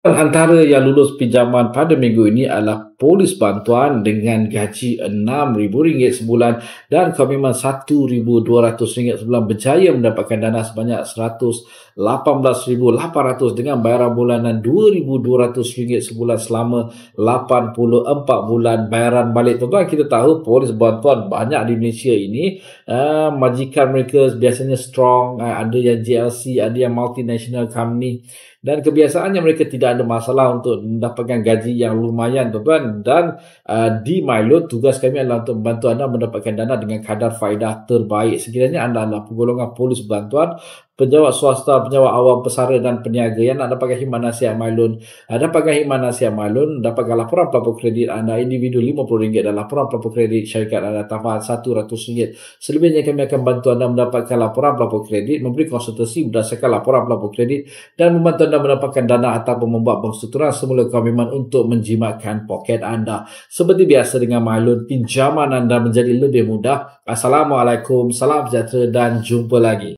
Antara yang lulus pinjaman pada minggu ini adalah polis bantuan dengan gaji RM6,000 sebulan dan komitmen RM1,200 sebulan, berjaya mendapatkan dana sebanyak RM118,800 dengan bayaran bulanan RM2,200 sebulan selama 84 bulan bayaran balik. Tuan-tuan, kita tahu polis bantuan banyak di Malaysia ini, majikan mereka biasanya strong, ada yang GLC, ada yang multinational company, dan kebiasaannya mereka tidak ada masalah untuk mendapatkan gaji yang lumayan, tuan-tuan. Dan di MyLoan, tugas kami adalah untuk membantu anda mendapatkan dana dengan kadar faedah terbaik. Sekiranya anda adalah penggolongan polis bantuan, penjawat swasta, penjawat awam, pesara dan peniaga yang nak dapatkan khidmat nasihat MyLoan, dapatkan khidmat nasihat MyLoan, dapatkan laporan pelapor kredit anda individu RM50 dan laporan pelapor kredit syarikat anda tambahan RM100. Selebihnya kami akan bantu anda mendapatkan laporan pelapor kredit, memberi konsultasi berdasarkan laporan pelapor kredit dan membantu anda mendapatkan dana ataupun membuat persetujuan semula komitmen untuk menjimatkan poket anda. Seperti biasa dengan MyLoan, pinjaman anda menjadi lebih mudah. Assalamualaikum, salam sejahtera dan jumpa lagi.